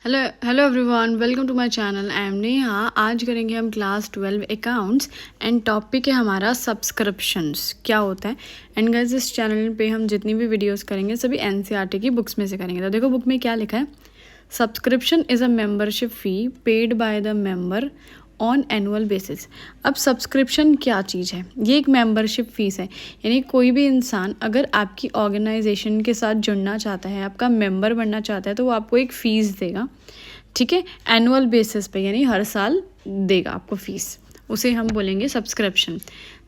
Hello hello everyone, welcome to my channel. I am Neha. आज करेंगे हम क्लास 12 अकाउंट्स एंड टॉपिक है हमारा सब्सक्रिप्शंस क्या होता है। एंड गाइस, इस चैनल पे हम जितनी भी वीडियोस करेंगे सभी एनसीईआरटी की बुक्स में से करेंगे। तो देखो बुक में क्या लिखा है, subscription is a membership fee paid by the member on annual basis. अब सब्सक्रिप्शन क्या चीज़ है, ये एक मेंबरशिप फ़ीस है। यानी कोई भी इंसान अगर आपकी ऑर्गेनाइजेशन के साथ जुड़ना चाहता है, आपका मेंबर बनना चाहता है, तो वो आपको एक फ़ीस देगा, ठीक है, एनुअल बेसिस पे, यानी हर साल देगा आपको फ़ीस। उसे हम बोलेंगे subscription.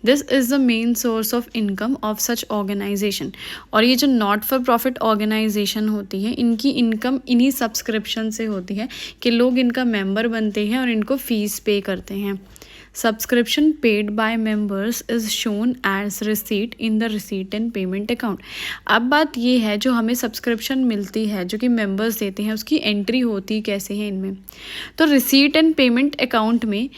This is the main source of income of such organisation. और ये जो नॉट फॉर प्रॉफिट ऑर्गेनाइजेशन होती है, इनकी इनकम इन्हीं सब्सक्रिप्शन से होती है कि लोग इनका मेंबर बनते हैं और इनको फ़ीस पे करते हैं। Subscription paid by members is shown as receipt in the receipt and payment account. अब बात ये है, जो हमें सब्सक्रिप्शन मिलती है जो कि मेंबर्स देते हैं, उसकी एंट्री होती कैसे है इनमें। तो रिसीट एंड पेमेंट अकाउंट में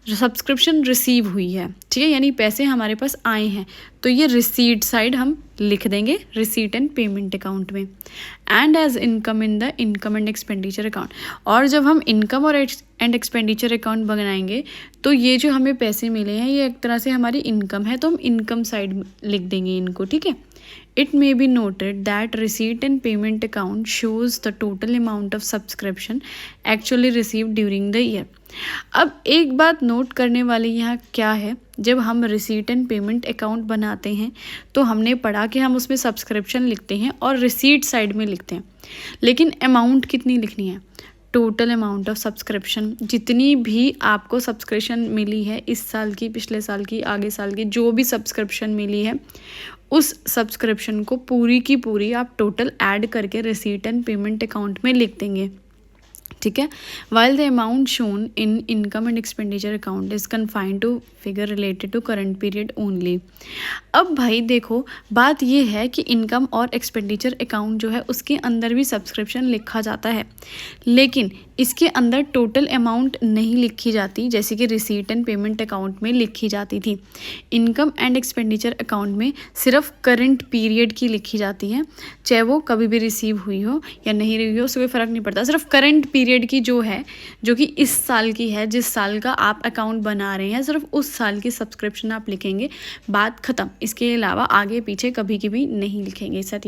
सब्सक्रिप्शन रिसीव हुई है, ठीक है, यानी पैसे हमारे पास आए हैं, तो ये रिसीट साइड हम लिख देंगे रिसीट एंड पेमेंट अकाउंट में। And as income in the income and expenditure account. और जब हम इनकम और एंड एक्सपेंडिचर अकाउंट बनाएंगे तो ये जो हमें पैसे मिले हैं ये एक तरह से हमारी इनकम है, तो हम इनकम साइड लिख देंगे इनको, ठीक है। It may be noted that receipt and payment account shows the total amount of subscription actually received during the year. अब एक बात नोट करने वाली यहाँ क्या है, जब हम रिसीट एंड पेमेंट अकाउंट बनाते हैं तो हमने पढ़ा कि हम उसमें सब्सक्रिप्शन लिखते हैं और रिसीट साइड में लिखते हैं, लेकिन अमाउंट कितनी लिखनी है, टोटल अमाउंट ऑफ सब्सक्रिप्शन। जितनी भी आपको सब्सक्रिप्शन मिली है इस साल की, पिछले साल की, आगे साल की, जो भी सब्सक्रिप्शन मिली है उस सब्सक्रिप्शन को पूरी की पूरी आप टोटल ऐड करके रिसीट एंड पेमेंट अकाउंट में लिख देंगे, ठीक है। While the amount shown in income and expenditure account is confined to figure related to current period only. अब भाई देखो, बात ये है कि इनकम और एक्सपेंडिचर अकाउंट जो है उसके अंदर भी सब्सक्रिप्शन लिखा जाता है, लेकिन इसके अंदर टोटल अमाउंट नहीं लिखी जाती जैसे कि रिसीट एंड पेमेंट अकाउंट में लिखी जाती थी। इनकम एंड एक्सपेंडिचर अकाउंट में सिर्फ करंट पीरियड की लिखी जाती है, चाहे वो कभी भी रिसीव हुई हो या नहीं हुई हो, उससे कोई फ़र्क नहीं पड़ता। सिर्फ करंट पीरियड की जो है, जो कि इस साल की है, जिस साल का आप अकाउंट बना रहे हैं, सिर्फ उस साल की सब्सक्रिप्शन आप लिखेंगे, बात ख़त्म। इसके अलावा आगे पीछे कभी भी नहीं लिखेंगे। इस साथ